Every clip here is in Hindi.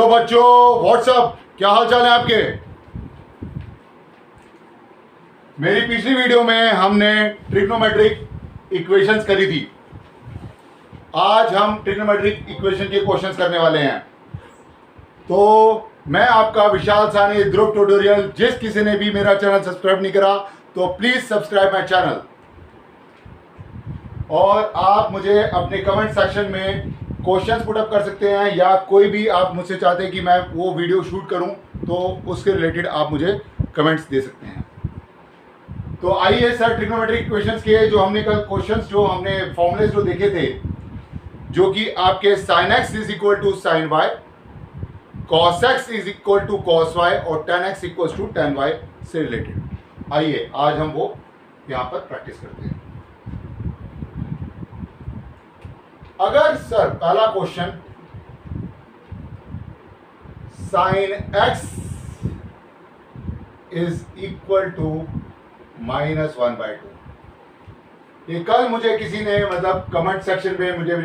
हेलो बच्चों, व्हाट्सअप, क्या हाल चाल है आपके। मेरी पिछली वीडियो में हमने ट्रिग्नोमेट्रिक इक्वेशंस करी थी। आज हम ट्रिग्नोमेट्रिक इक्वेशन के क्वेश्चंस करने वाले हैं। तो मैं आपका विशाल सानी, ध्रुव ट्यूटोरियल। जिस किसी ने भी मेरा चैनल सब्सक्राइब नहीं करा तो प्लीज सब्सक्राइब माय चैनल, और आप मुझे अपने कमेंट सेक्शन में क्वेश्चंस पुट अप कर सकते हैं, या कोई भी आप मुझसे चाहते हैं कि मैं वो वीडियो शूट करूं तो उसके रिलेटेड आप मुझे कमेंट्स दे सकते हैं। तो आइए सर, ट्रिग्नोमेट्रिक इक्वेशंस के जो हमने कल क्वेश्चंस, जो हमने फॉर्मूले जो देखे थे, जो कि आपके sin x is equal to sin y, cos x is equal to cos y और tan x equal to tan y से रिलेटेड। आइए आज हम वो यहां पर प्रैक्टिस करते हैं। अगर सर पहला question sin x is equal to -1/2, ये कल मुझे किसी ने मतलब कमेंट सेक्शन में मुझे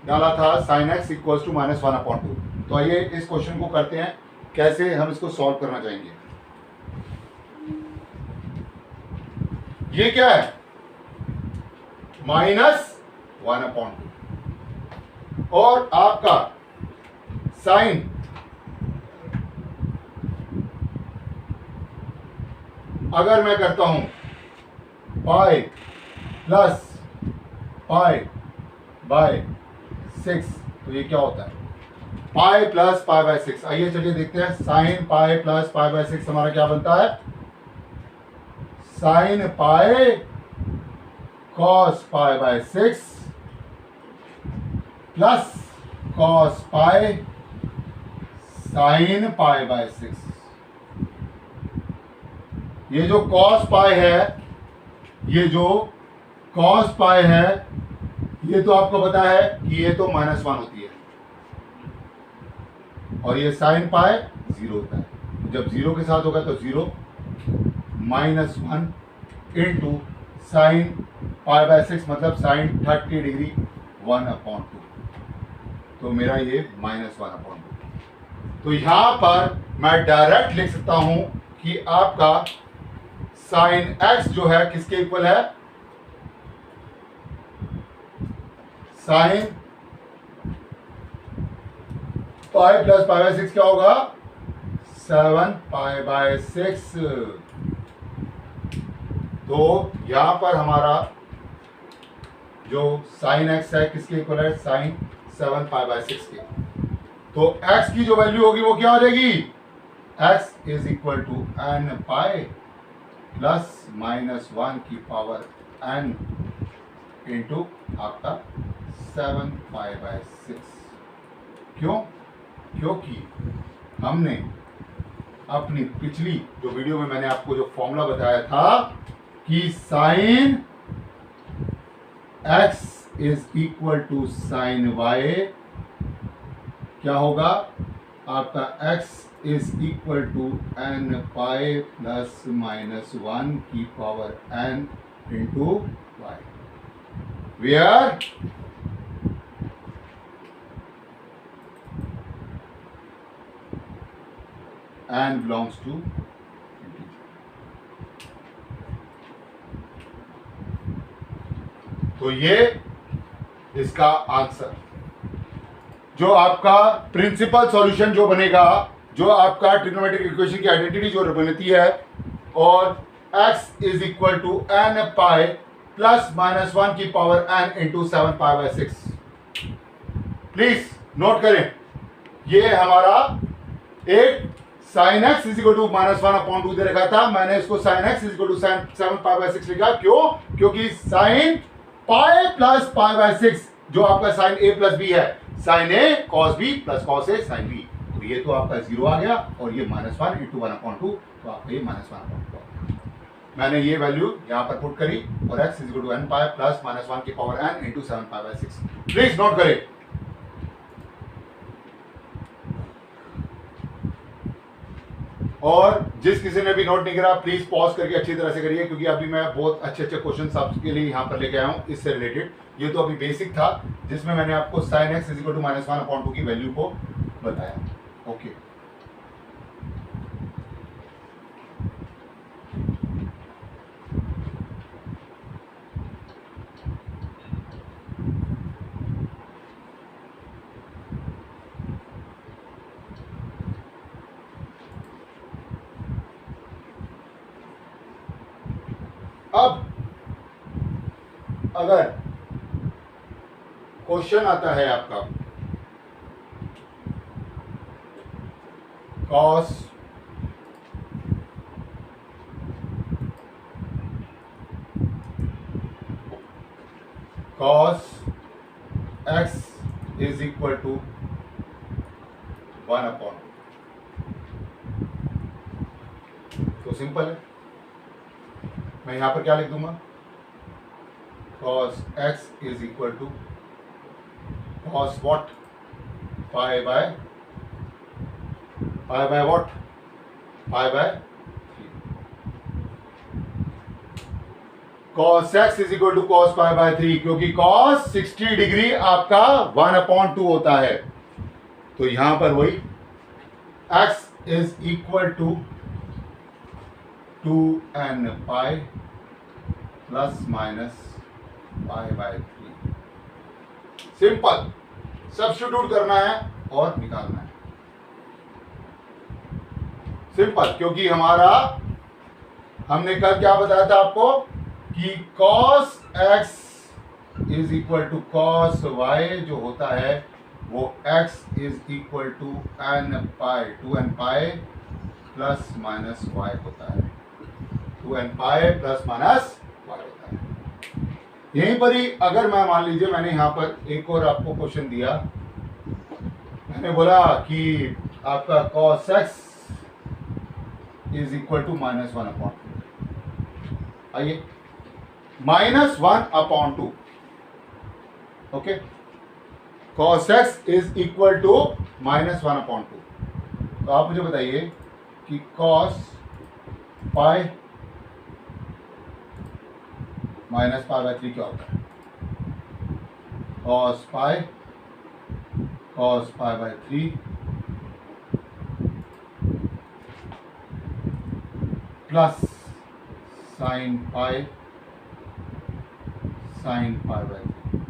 डाला था sin x इक्वल टू -1/2। तो आइए इस क्वेश्चन को करते हैं, कैसे हम इसको सॉल्व करना चाहेंगे। ये क्या है? -1/2 और आपका साइन अगर मैं करता हूं पाई प्लस पाई बाय 6, तो ये क्या होता है? पाई प्लस पाई बाय 6। आइए चलिए देखते हैं। Sign pi plus pi by 6 हमारा क्या बनता है? Sine pi cos pi by 6 plus cos pi sine pi by 6। ये जो कॉस पाई है, ये जो कॉस पाई है, ये तो आपको पता है कि ये तो -1 होती है, और ये साइन पाई 0 होता है। जब 0 के साथ होगा तो 0 -1 इंटू साइन पाई बाय 6 मतलब साइन 30 डिग्री 1/2। तो मेरा ये -1/2। तो यहां पर मैं डायरेक्ट लिख सकता हूं कि आपका साइन x जो है किसके इक्वल है? Sign pi plus pi by 6 क्या होगा? 7 पाई बाय 6। तो यहां पर हमारा जो साइन x है किसके इक्वल है? साइन 7 पाई बाय 6 के। तो x की जो वैल्यू होगी वो क्या हो जाएगी? x is equal to n pi plus -1 की पावर n इंटू आपका 7 पाई बाय 6। क्यों? क्योंकि हमने अपनी पिछली जो वीडियो में मैंने आपको जो फॉर्मूला बताया था कि sine x is equal to sine y, क्या होगा? आपका x is equal to n pi plus -1 की power n into y, where n belongs to integer. तो ये इसका आंसर, जो आपका प्रिंसिपल सॉल्यूशन जो बनेगा, जो आपका ट्रिग्नोमेट्रिक इक्वेशन की आइडेंटिटी जो बनती है, और x is equal to n pi plus -1 की power n into 7 pi by 6। Please note करें, ये हमारा एक sine x is equal to -1/2 दे रखा था। मैंने इसको sine x is equal to 7 pi by 6 लिखा। क्यों? क्योंकि sine pi plus pi by 6 जो आपका साइन a प्लस b है, sine a cos b plus cos a sine b। तो ये तो आपका 0 आ गया, और ये -1 इंटू 1/2, तो आपका ये -1/2। मैंने ये वैल्यू यहां पर पुट करी, और x is equal to n pi plus -1 की power n into 7 pi by 6। Please note करें। और जिस किसी ने भी नोट नहीं करा, प्लीज पॉज करके अच्छी तरह से करिए, क्योंकि अभी मैं बहुत अच्छे अच्छे क्वेश्चन आपके लिए यहाँ पर लेके आया हूँ इससे रिलेटेड। ये तो अभी बेसिक था, जिसमें मैंने आपको sin x is equal to -1/2 की वैल्यू को बताया। ओके अब अगर क्वेश्चन आता है आपका cos x is equal to 1/, तो सिंपल है, मैं यहां पर क्या लिख दूंगा, cos x is equal to cos what, pi by what, pi by 3। cos x is equal to cos pi by 3, क्योंकि cos 60 डिग्री आपका 1/2 होता है, तो यहां पर वही x is equal to 2n pi plus minus pi by 3। Simple, substitute करना है और निकालना है, सिंपल, क्योंकि हमारा हमने कल क्या बताया था आपको कि cos x is equal to cos y जो होता है वो x is equal to n pi 2n pi plus minus y होता है, 2n pi plus minus y होता है। यहीं पर ही अगर मैं मान लीजिए मैंने यहां पर एक और आपको क्वेश्चन दिया, मैंने बोला कि आपका cos x is equal to -1/2, आइए -1/2, okay, cos x is equal to -1/2, तो आप मुझे बताइए कि cos pi minus pi by 3 क्या होता है, cos pi by 3 plus sine pi by 3।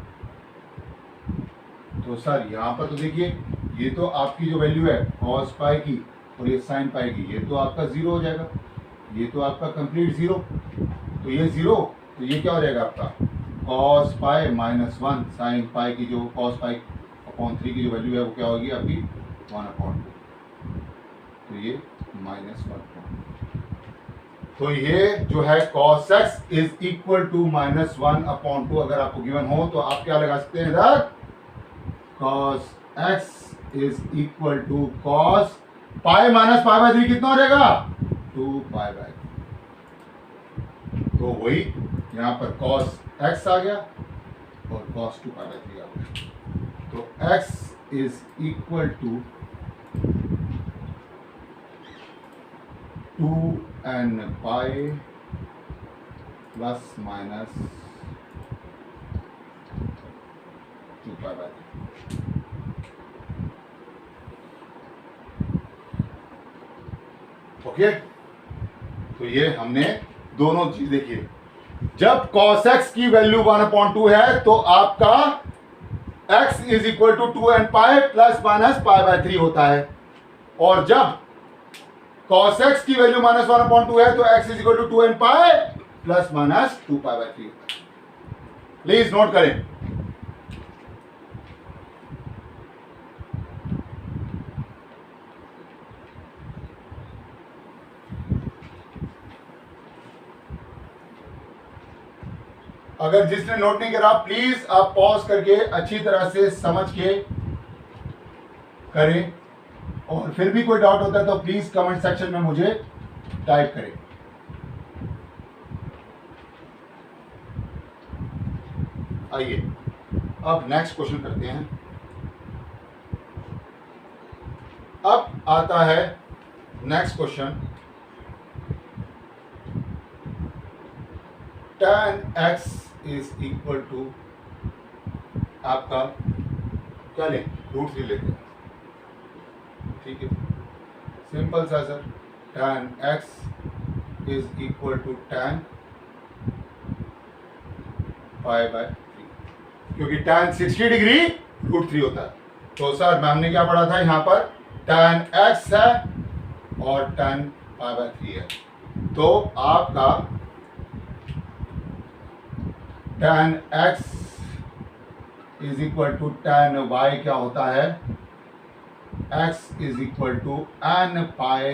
तो सर यहां पर तो देखिए ये तो आपकी जो वैल्यू है cos पाई की और ये साइन पाई की, ये तो आपका 0 हो जाएगा, ये तो आपका कंप्लीट 0, तो ये 0, तो ये क्या हो जाएगा आपका cos पाई -1 साइन पाई की जो cos पाई अपॉन 3 की जो वैल्यू है वो क्या होगी आपकी 1/2, तो ये -1/2, तो ये जो है cos x is equal to -1/2, अगर आपको गिवन हो तो आप क्या लगा सकते हैं इधर, cos x is equal to cos pi minus pi by 3 कितना हो जाएगा 2 पाई बाय 3, तो वही यहां पर cos x आ गया और cos 2 पाई बाय 3 आ गया, तो x is equal to 2n pi plus minus 2 pi by 3। Okay, तो ये हमने दोनों चीज देखिए, जब cos x की वैल्यू 1/2 है तो आपका x is equal to 2n pi plus minus pi by 3 होता है, और जब cos x की वैल्यू -1/2 है तो x is equal to 2n pi plus minus 2 pi by 3 होता है। प्लीज नोट करें, अगर जिसने नोट नहीं करा प्लीज आप पॉज करके अच्छी तरह से समझ के करें, और फिर भी कोई डाउट होता है तो प्लीज कमेंट सेक्शन में मुझे टाइप करें। आइए अब नेक्स्ट क्वेश्चन करते हैं। अब आता है next question, tan x is equal to आपका क्या लें, √3 लेते हैं, ठीक है, सिंपल सा sir, tan x is equal to tan pi by 3, क्योंकि tan 60 डिग्री √3 होता है। तो सर मैम ने क्या पढ़ा था यहाँ पर, tan x है और tan पाई बाय 3 है, तो आपका tan x is equal to tan y क्या होता है, x is equal to n pi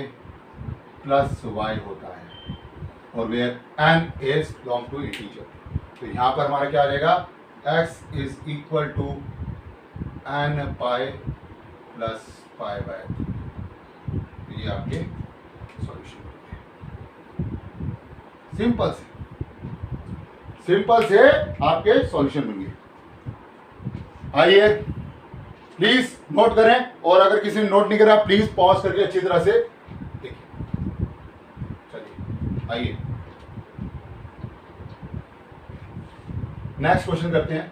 plus y होता है, और where n is belong to integer. तो यहाँ पर हमारा क्या आ जाएगा, x is equal to n pi plus pi by 3। ये आपके सॉल्यूशन सिंपल से आपके सॉल्यूशन बन गए। आइए प्लीज नोट करें, और अगर किसी ने नोट नहीं करा प्लीज पॉज करके अच्छी तरह से देखिए। चलिए आइए नेक्स्ट क्वेश्चन करते हैं।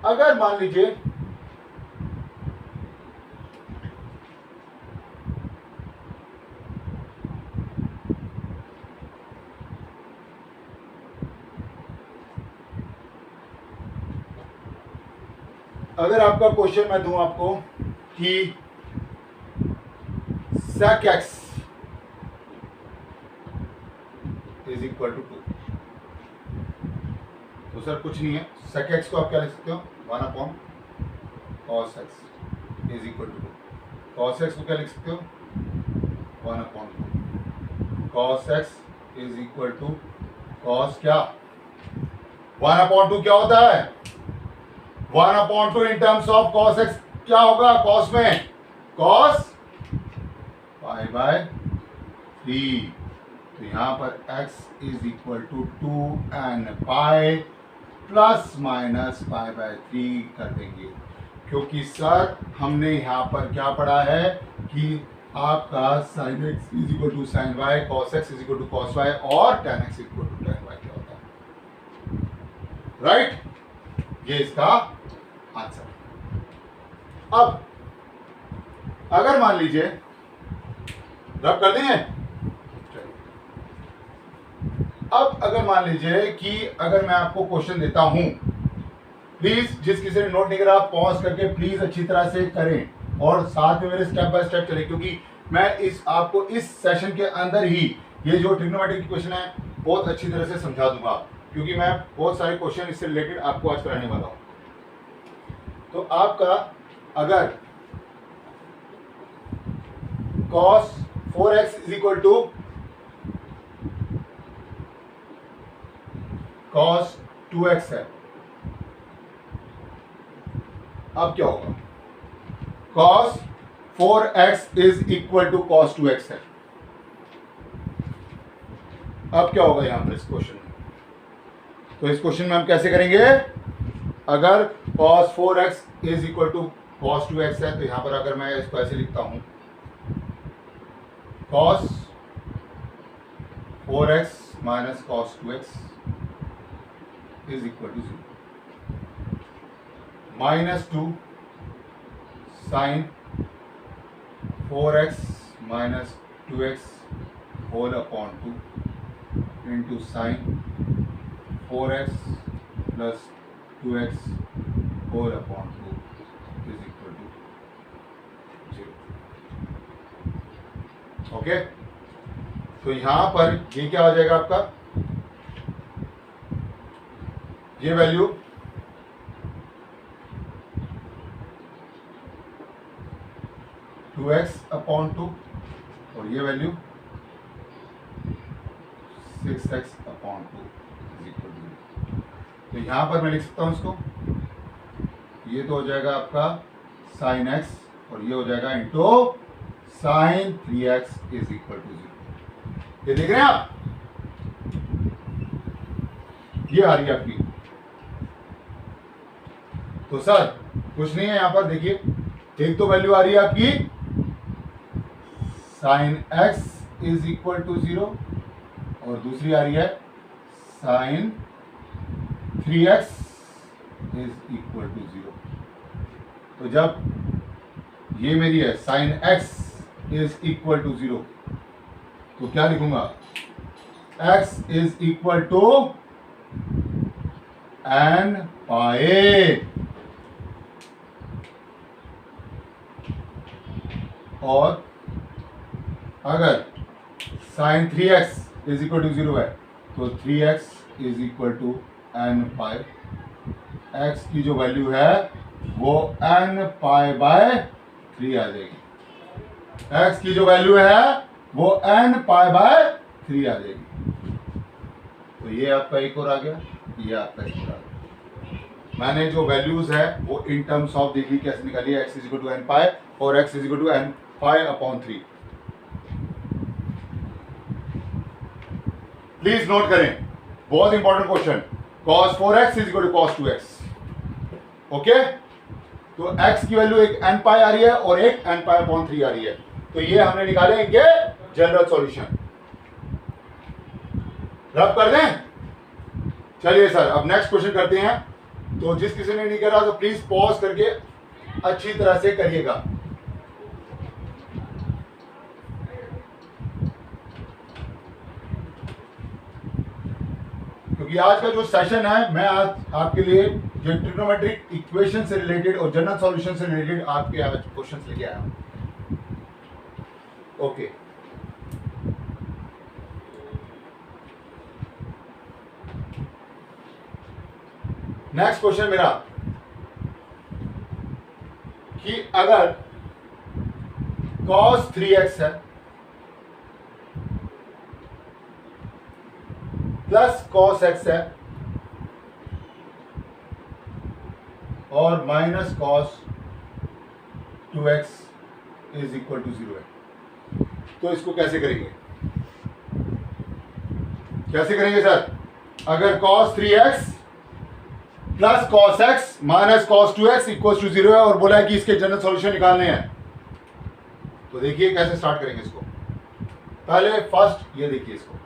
अगर मान लीजिए अगर आपका क्वेश्चन मैं दूं आपको कि sec x is equal to 2, तो सर कुछ नहीं है, sec x को आप क्या लिख सकते हो, 1/cos x is equal to 2। cos x को क्या लिख सकते हो, 1/2। cos x is equal to cos क्या, 1/2 क्या होता है, 1/2 in terms of cos x क्या होगा, cos में cos पाई बाय 3। तो यहां पर x is equal to 2n pi plus minus pi by 3 कर देंगे, क्योंकि सर हमने यहां पर क्या पढ़ा है कि आपका sin x is equal to sin y, cos x is equal to cos y और tan x equal to tan y क्या होता है, राइट? ये इसका आंसर। अब अगर मान लीजिए रब कर देंगे, अब अगर मान लीजिए कि अगर मैं आपको क्वेश्चन देता हूं, प्लीज जिस किसी ने नोट नहीं करा पॉज करके प्लीज अच्छी तरह से करें और साथ में मेरे स्टेप बाय स्टेप चले, क्योंकि मैं आपको इस सेशन के अंदर ही ये जो ट्रिग्नोमेट्रिक इक्वेशन है बहुत अच्छी तरह से समझा दूंगा, क्योंकि मैं बहुत सारे क्वेश्चन इससे रिलेटेड आपको आज कराने वाला हूं। तो आपका अगर cos 4x is equal to cos 2x है, अब क्या होगा, cos 4x is equal to cos 2x है, अब क्या होगा यहां पर इस क्वेश्चन में। तो इस क्वेश्चन में हम कैसे करेंगे, अगर cos 4x is equal to cos 2x है, तो यहां पर अगर मैं इसको ऐसे लिखता हूं, cos 4x minus cos 2x is equal to 0, -2 sin 4x minus 2x whole upon 2 into sin 4x plus 2x whole upon 2 is equal to 0। Okay, तो यहां पर ये क्या हो जाएगा आपका, ये वैल्यू टू एक्स अपॉन 2 और ये value 6x upon 2 is equal to. तो यहां पर मैं लिख सकता हूं इसको, ये तो हो जाएगा आपका sin x और ये हो जाएगा into sin 3x is equal to 0। ये देख रहे हैं आप, ये आ रही है आपकी। तो सर कुछ नहीं है यहां पर, देखिए एक तो वैल्यू आ रही है आपकी sin x is equal to 0 और दूसरी आ रही है sin 3x is equal to 0। तो जब ये मेरी है sine x is equal to 0, तो क्या लिखूंगा, x is equal to n pi, और अगर sign 3x is equal to 0 है तो 3x is equal to n pi. x की जो वैल्यू है वो n पाई बाय 3 आ जाएगी। x की जो वैल्यू है वो n पाई बाय 3 आ जाएगी। तो ये आपका एक और आ गया, ये आपका एक और आ गया। मैंने जो वैल्यूज है वो इन टर्म्स ऑफ देखी कैसे निकाली, x is equal to n pi और x is equal to n pi upon 3। Please note करें, बहुत important question, cos 4x is equal to cos 2x। Okay, तो x की वैल्यू एक n पाई आ रही है और एक n पाई अपॉन 3 आ रही है। तो ये हमने निकाले इनके जनरल सॉल्यूशन। रब कर दें। चलिए सर, अब नेक्स्ट क्वेश्चन करते हैं। तो जिस किसी ने नहीं करा तो प्लीज पॉज करके अच्छी तरह से करिएगा। क्योंकि आज का जो सेशन है, मैं आज आपके लिए जो ट्रिग्नोमेट्रिक इक्वेशन से रिलेटेड और जनरल सॉल्यूशन से रिलेटेड आपके आज क्वेश्चंस लेके आया हूं। ओके, नेक्स्ट क्वेश्चन मेरा कि अगर cos 3x है प्लस cos x है और minus cos 2x is equal to 0 है, तो इसको कैसे करेंगे, कैसे करेंगे सर? अगर cos 3x plus cos x minus cos 2x equal to 0 है और बोला है कि इसके जनरल सॉल्यूशन निकालने हैं, तो देखिए कैसे स्टार्ट करेंगे इसको। पहले फर्स्ट ये देखिए इसको,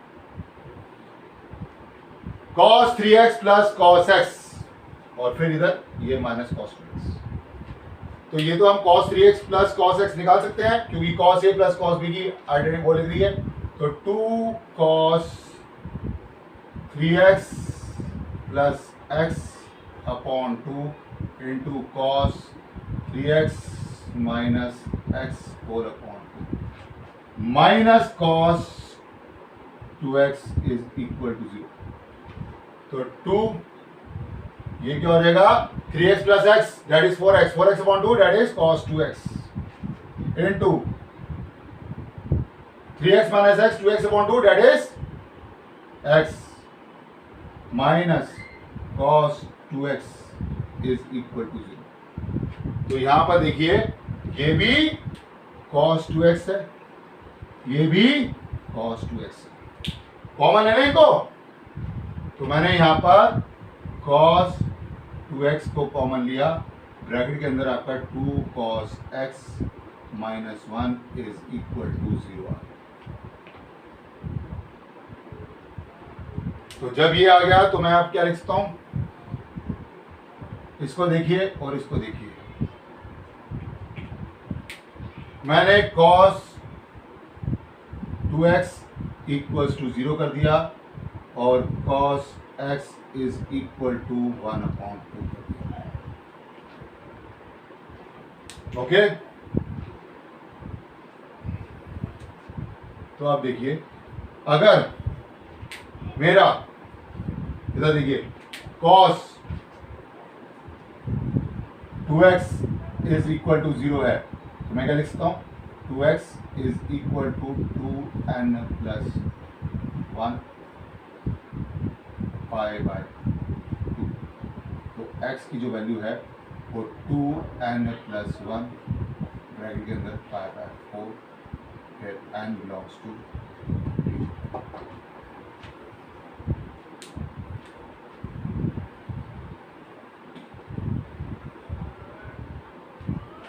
cos 3x plus cos x और फिर इधर ये माइनस cos 2x। तो ये तो हम cos 3x plus cos x निकाल सकते हैं क्योंकि cos a plus cos b की आइडेंटिटी वो लिख रही है। तो 2 cos 3x plus x upon 2 into cos 3x minus x whole upon 2 minus cos 2x is equal to 0। तो 2 ये क्या हो जाएगा, 3x plus x that is 4x, 4x upon 2 that is cos 2x into 3x minus x 2x upon 2 that is x minus cos 2x is equal to 0। तो यहां पर देखिए ये भी cos 2x है, ये भी cos 2x है, कॉमन है ना इनको। तो मैंने यहां पर cos 2x को कॉमन लिया, ब्रैकेट के अंदर आपका 2 cos x minus 1 is equal to 0 आ गया। तो जब ये आ गया तो मैं आप क्या लिख सकता हूं, इसको देखिए और इसको देखिए। मैंने cos 2x इक्वल्स टू 0 कर दिया और cos x is equal to 1 upon 2 कर दिया। ओके, तो आप देखिए अगर मेरा इधर देखिए cos 2x is equal to 0 है, तो मैं क्या लिख सकता हूँ, 2x is equal to 2n plus 1 pi by 2। तो x की जो वैल्यू है वो 2n प्लस 1 ब्रैकेट के अंदर पाई बाय 4, फिर n बिलोंग्स टू।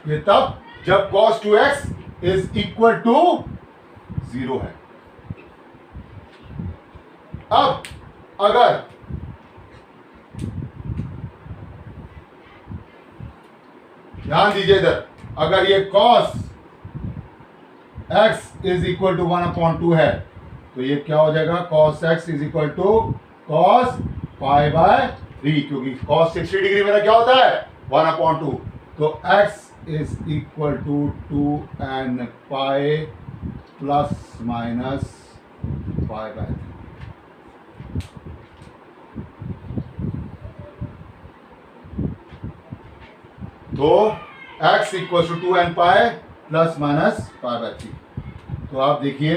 ये तब जब cos 2x is equal to 0 है। अब अगर ध्यान दीजिए इधर, अगर ये cos x is equal to 1/2 है तो ये क्या हो जाएगा, cos x is equal to cos π/3, क्योंकि cos 60 डिग्री मेरा क्या होता है 1/2, तो x is equal to 2n pi plus minus π/3। तो x equal to 2n pi plus minus π/3। तो आप देखिए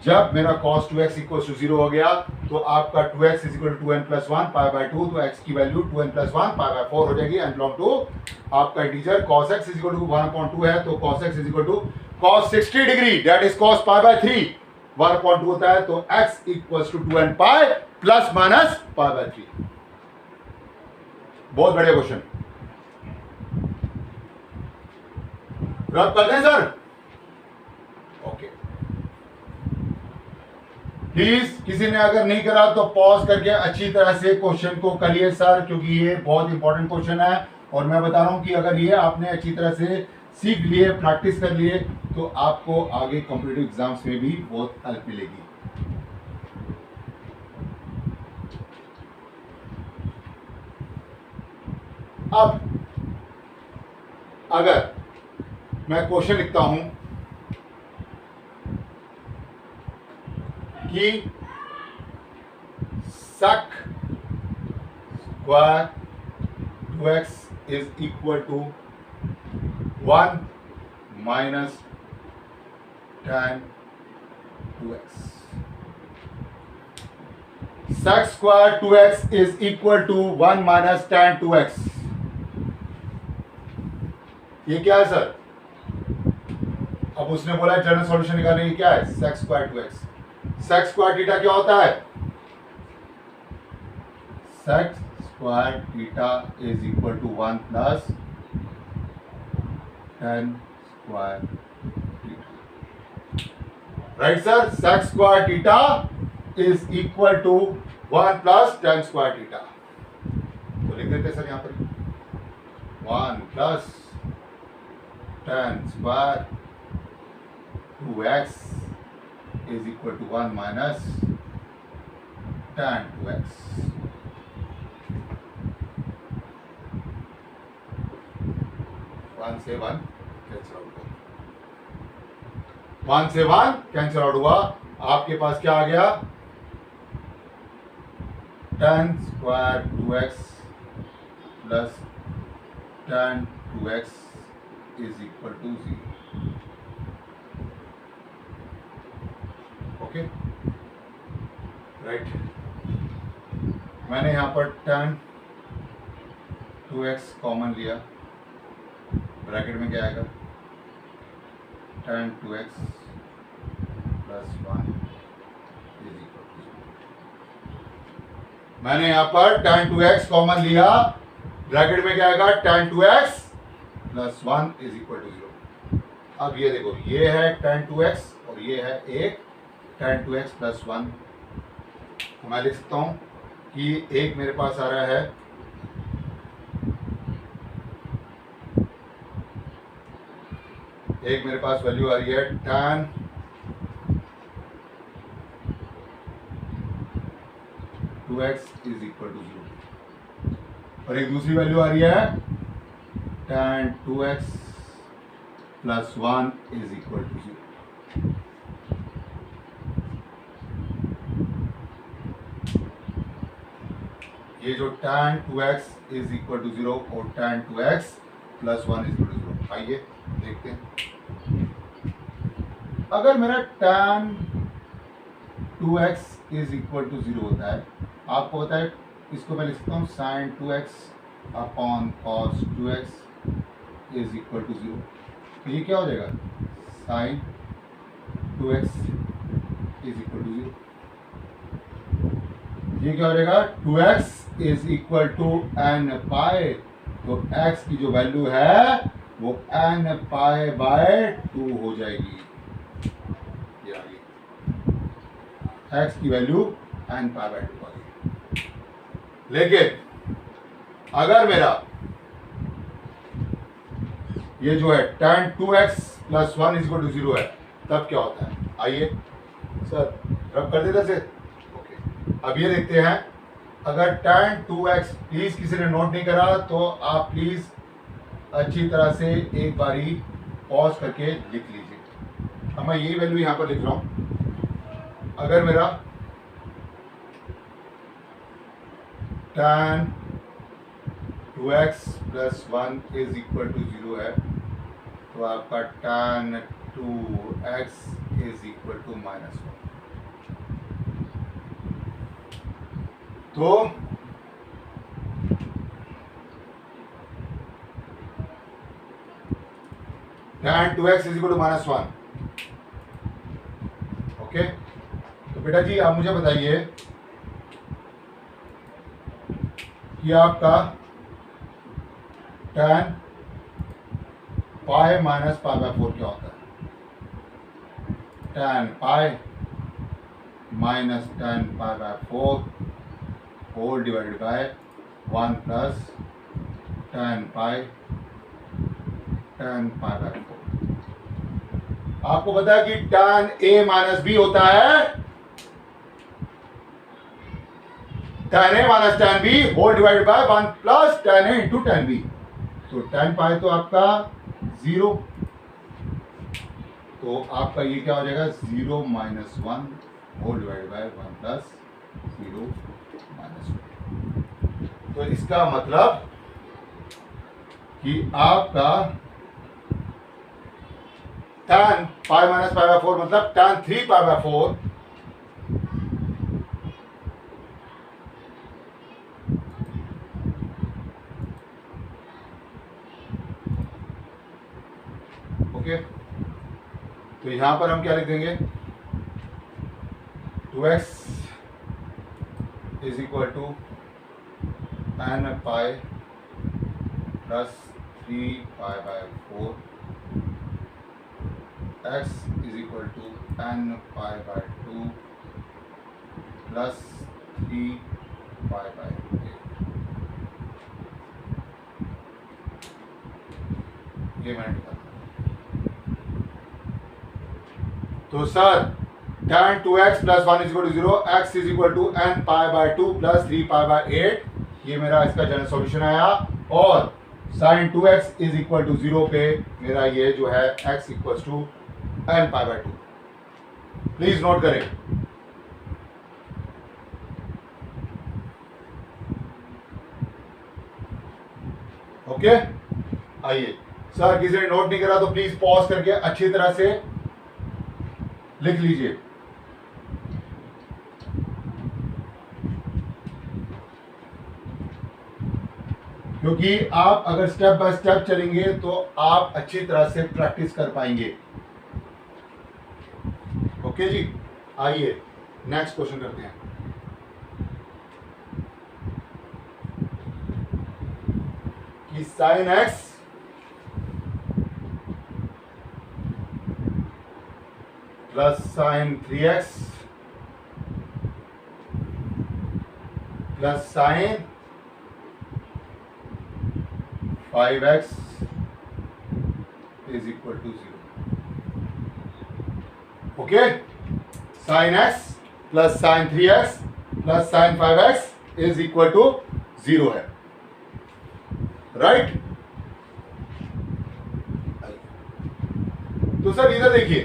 जब मेरा cos 2x इक्वल टू 0 हो गया तो आपका 2x is equal to 2n plus 1 π/2, तो x की वैल्यू 2n प्लस 1 π/4 हो जाएगी एंड बिलोंग टू आपका integer. cos x is equal to 1/2 है तो cos x is equal to cos 60 degree that is cos π/3 1/2 होता है, तो x equal to 2n pi plus minus π/3। बहुत बढ़िया क्वेश्चन, रब करते हैं सर। ओके प्लीज, किसी ने अगर नहीं करा तो पॉज करके अच्छी तरह से क्वेश्चन को करिए सर, क्योंकि ये बहुत इंपॉर्टेंट क्वेश्चन है और मैं बता रहा हूं कि अगर ये आपने अच्छी तरह से सीख लिए, प्रैक्टिस कर लिए, तो आपको आगे कॉम्पिटिटिव एग्जाम्स में भी बहुत हेल्प मिलेगी। अब अगर मैं क्वेश्चन लिखता हूं कि sec square 2x is equal to 1 minus tan 2x, sec square 2x is equal to 1 minus tan 2x, ये क्या है सर? अब उसने बोला जनरल सॉल्यूशन निकालने की, क्या है sec square 2x, sec square theta क्या होता है, sec square theta is equal to 1 plus tan square theta, right sir? sec square theta is equal to 1 plus tan square theta, तो लिख देते सर यहां पर 1 plus tan square 2x is equal to 1 minus tan 2x। One से वन कैंसिल आउट हुआ, 1 से 1 कैंसिल आउट हुआ, आपके पास क्या आ गया tan square 2x plus tan 2x is equal to 0। Okay right, मैंने यहां पर tan 2x कॉमन लिया, ब्रैकेट में क्या आएगा tan 2x plus 1 is equal to 0। मैंने यहां पर tan 2x कॉमन लिया, ब्रैकेट में क्या आएगा tan 2x plus 1 is equal to 0। अब ये देखो, ये है tan 2x और ये है एक tan 2x प्लस 1, तो मैं लिख सकता हूं कि एक मेरे पास आ रहा है एक मेरे पास वैल्यू आ रही है tan 2x is equal to 0 और एक दूसरी वैल्यू आ रही है tan 2x plus 1 is equal to 0। ये जो tan 2x is equal to 0 और tan 2x plus 1 is equal to 0, आइए देखते हैं। अगर मेरा tan 2x is equal to 0 होता है, आपको पता है इसको मैं लिख सकता हूँ sin 2x upon cos 2x is equal to 0, तो ये क्या हो जाएगा sin 2x is equal to 0, ये क्या हो जाएगा 2x is equal to n pi, तो x की जो वैल्यू है वो n पाई बाय 2 हो जाएगी, ये आ गई x की वैल्यू n पाई बाय 2 आ गई। लेकिन अगर मेरा ये जो है tan 2x plus 1 is equal to 0 है, तब क्या होता है? आइए सर रब कर देता से। ओके, अब ये देखते हैं, अगर tan 2x, प्लीज किसी ने नोट नहीं करा तो आप प्लीज अच्छी तरह से एक बारी पॉज करके लिख लीजिए। अब मैं यही वैल्यू यहाँ पर लिख रहा हूँ। अगर मेरा tan 2x plus 1 is equal to 0 है, तो आपका tan 2x is equal to -1। तो tan 2x is equal to -1। Okay, तो बेटा जी आप मुझे बताइए कि आपका tan pi minus pi by 4 क्या होता है? tan pi minus tan pi by 4 whole divided by 1 plus tan pi by 4। आपको पता है कि tan a माइनस b होता है tan a minus tan b whole divided by 1 plus tan a into tan b। तो tan पाई तो आपका 0, तो आपका ये क्या हो जाएगा? 0 minus 1 whole divided by 1 plus 0 minus 1। तो इसका मतलब कि आपका tan pi minus pi by 4 मतलब tan 3 पाई बाय 4 ओके। तो यहां पर हम क्या लिख देंगे? 2x is equal to n pi plus 3 pi by 4 x is equal to n pi by 2 plus 3 pi by 8। ये मैंने लिखा। तो sir tan 2x plus 1 is equal to 0, x is equal to n pi by 2 plus 3 pi by 8, ये मेरा इसका जनरल सॉल्यूशन आया। और sin 2x is equal to 0 पे मेरा ये जो है x equal to n pi by 2। Please note करें। ओके, आइए सर किसी ने नोट नहीं करा तो प्लीज पॉज करके अच्छी तरह से लिख लीजिए। क्योंकि आप अगर स्टेप बाय स्टेप चलेंगे तो आप अच्छी तरह से प्रैक्टिस कर पाएंगे। ओके जी, आइए नेक्स्ट क्वेश्चन करते हैं। कि sin x plus sin 3x plus sin 5x is equal to 0। Okay, sin x plus sin 3x plus sin 5x is equal to 0 है, राइट? तो सर इधर देखिए,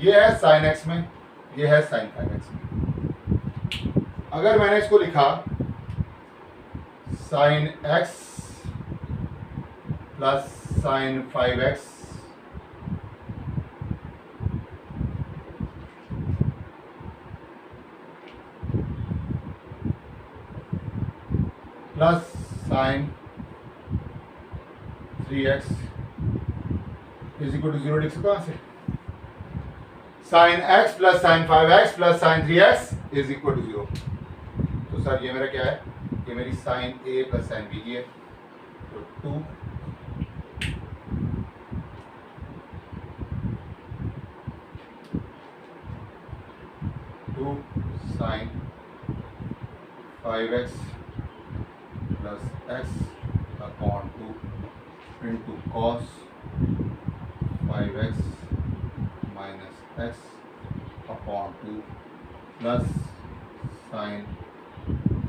ये है sin x में, ये है sin 5x में। अगर मैंने इसको लिखा sin x plus sin 5x plus sin 3x is equal to 0 लिख सकता हूं से। sin x plus sin 5x plus sin 3x is equal to 0। तो सर ये मेरा क्या है? ये मेरी sin a plus sin b है। तो 2 sin 5x plus x upon 2 into cos 5x minus x upon 2 plus sine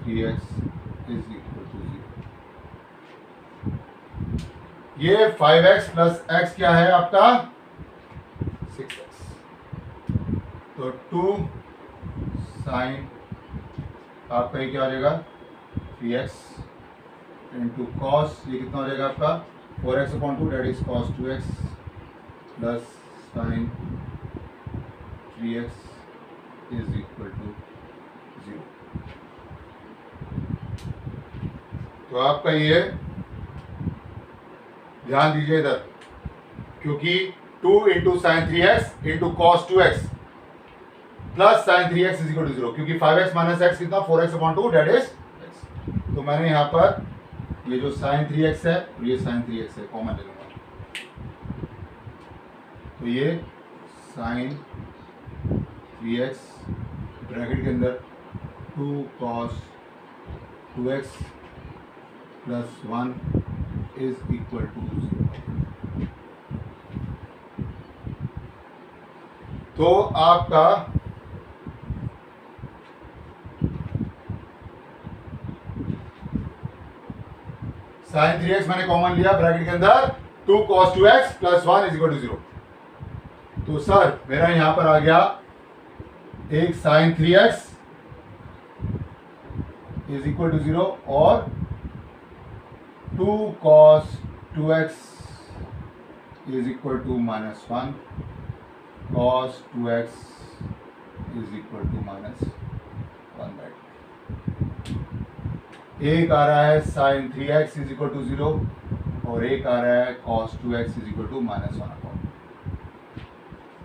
3x is equal to 0। ये 5x प्लस एक्स क्या है आपका 6x। तो 2 साइन आपका ये क्या हो जाएगा 3x इंटू कॉस, ये कितना हो जाएगा आपका 4x upon 2 that is cos 2x plus sine 3x is equal to 0। तो आपका ये ध्यान दीजिए इधर, क्योंकि 2 into sine 3x into cos 2x plus sine 3x is equal to 0, क्योंकि 5x माइनस एक्स कितना 4x upon 2 that is x। तो मैंने यहाँ पर ये जो साइन 3x है और ये साइन 3x है कॉमन ले लूंगा। तो ये साइन 3x ब्रैकेट के अंदर 2 cos 2x plus 1 is equal to 0। तो आपका साइन 3x मैंने कॉमन लिया ब्रैकेट के अंदर 2 cos 2x plus 1 is equal to 0। तो सर मेरा यहां पर आ गया एक sign 3x is equal to 0 और 2 cos 2x is equal to minus 1 cos 2x is equal to minus 1 by 2। एक आ रहा है sign 3x is equal to 0 और एक आ रहा है cos 2x is equal to minus 1 upon.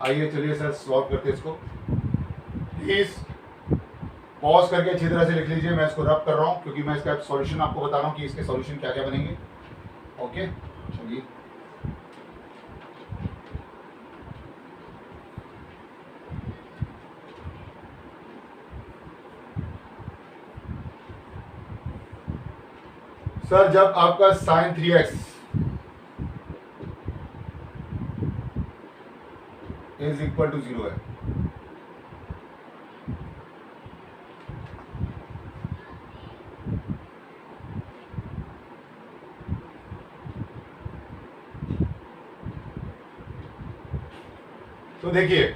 आइए चलिए सर सॉल्व करते हैं इसको। प्लीज पॉज करके अच्छी तरह से लिख लीजिए, मैं इसको रब कर रहा हूँ क्योंकि मैं इसका सॉल्यूशन आपको बता रहा हूँ कि इसके सॉल्यूशन क्या क्या बनेंगे। ओके चलिए सर, जब आपका sign 3x is equal to 0 है तो देखिए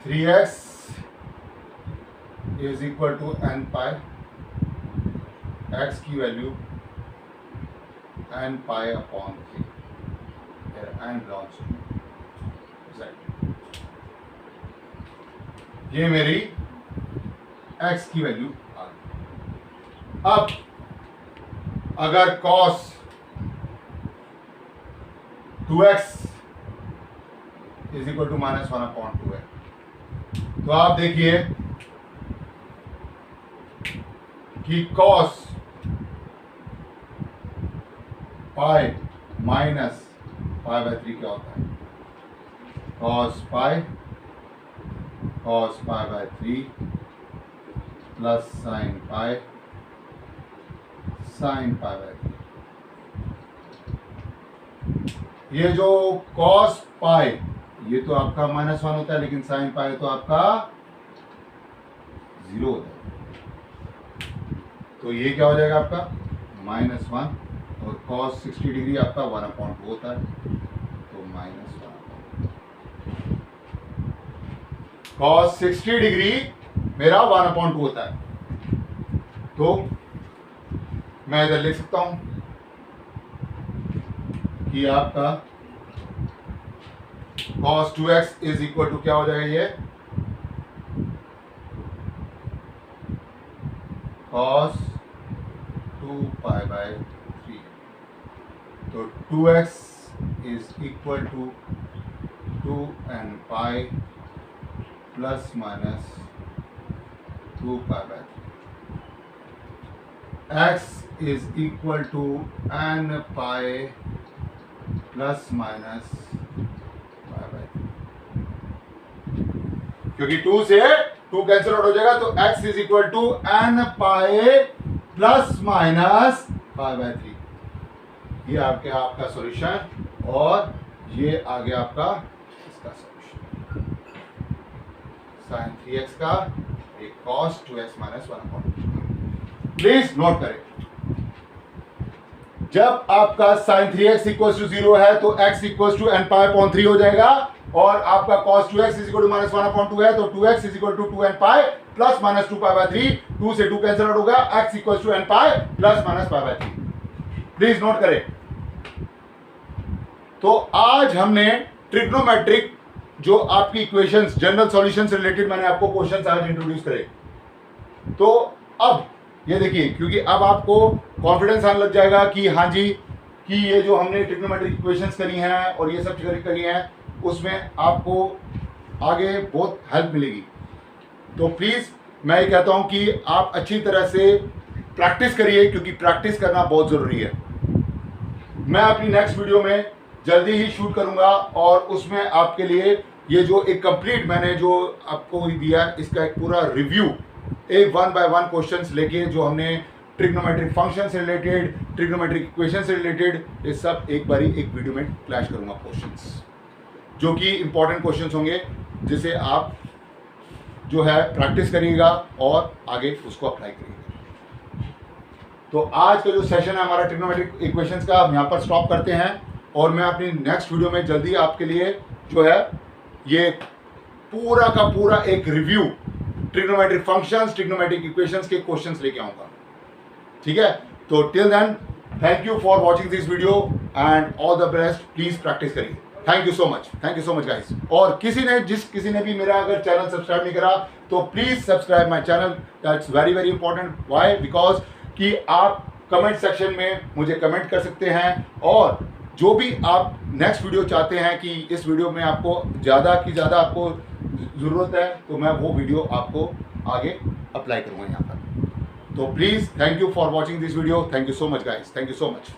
3x is equal to n pi, x की value n pi upon 3, n belongs to z। ये मेरी x की वैल्यू आ गई। अब अगर cos 2x is equal to minus 1 upon 2 है, तो आप देखिए कि cos pi minus pi by 3 क्या होता है, cos pi by 3 plus sine pi by 3। ये जो cos पाई ये तो आपका माइनस 1 होता है, लेकिन साइन पाई तो आपका 0 होता है। तो ये क्या हो जाएगा आपका माइनस 1 और cos 60 डिग्री आपका 1 अपॉन 2 होता है, तो माइनस 1 cos 60 डिग्री मेरा 1 अपॉन 2 होता है। तो मैं इधर लिख सकता हूं कि आपका cos 2x is equal to क्या हो जाएगा, ये cos 2 पाई बाई 3। तो 2x is equal to 2n pi plus minus 2 pi by 3। x is equal to n pi plus minus pi by 3, क्योंकि 2 से 2 कैंसिल आउट हो जाएगा, तो x is equal to n pi plus minus pi by 3। ये आपका सॉल्यूशन और ये आ गया आपका इसका सॉल्यूशन sin 3x का एक cos 2x minus 1/2। Please note करें, जब आपका sin 3x इक्वल टू 0 है तो x इक्वल टू n π/3 हो जाएगा, और आपका cos 2x equal to minus 1/2 है तो 2x equal to 2nπ plus minus 2π/3, 2 से 2 कैंसिल आउट होगा, x equal to nπ plus minus π/3। Please note करें। तो आज हमने ट्रिग्नोमेट्रिक जो आपकी इक्वेशंस, जनरल सॉल्यूशन से रिलेटेड मैंने आपको क्वेश्चंस आज इंट्रोड्यूस करे। तो अब ये देखिए, क्योंकि अब आपको कॉन्फिडेंस आने लग जाएगा कि हाँ जी, कि ये जो हमने ट्रिग्नोमेट्रिक इक्वेशंस करी हैं और ये सब चीज़ें करी हैं उसमें आपको आगे बहुत हेल्प मिलेगी। तो प्लीज़ मैं ये कहता हूँ कि आप अच्छी तरह से प्रैक्टिस करिए, क्योंकि प्रैक्टिस करना बहुत ज़रूरी है। मैं अपनी नेक्स्ट वीडियो में जल्दी ही शूट करूँगा और उसमें आपके लिए ये जो एक कंप्लीट मैंने जो आपको दिया इसका एक पूरा रिव्यू, एक 1 बाय 1 क्वेश्चंस लेके जो हमने ट्रिग्नोमेट्रिक फंक्शन से रिलेटेड, ट्रिग्नोमेट्रिक इक्वेशन से रिलेटेड, ये सब एक बारी एक वीडियो में क्लैश करूँगा क्वेश्चंस, जो कि इंपॉर्टेंट क्वेश्चंस होंगे जिसे आप जो है प्रैक्टिस करिएगा और आगे उसको अप्लाई करिएगा। तो आज का जो सेशन है हमारा ट्रिग्नोमेट्रिक इक्वेशंस का, हम यहाँ पर स्टॉप करते हैं और मैं अपनी नेक्स्ट वीडियो में जल्दी आपके लिए जो है ये पूरा का पूरा एक review trigonometric functions, trigonometric equations के क्वेश्चंस लेके आऊँगा। ठीक है, तो till then thank you for watching this video and all the best. Please practice करिए। Thank you so much guys. और किसी ने भी मेरा अगर चैनल सब्सक्राइब नहीं करा तो please subscribe my channel, that's very very important. Why? Because कि आप कमेंट सेक्शन में मुझे कमेंट कर सकते हैं और जो भी आप नेक्स्ट वीडियो चाहते हैं कि इस वीडियो में आपको ज़्यादा की ज़्यादा आपको ज़रूरत है तो मैं वो वीडियो आपको आगे अप्लाई करूँगा यहाँ पर। तो please thank you for watching this video. Thank you so much guys, thank you so much.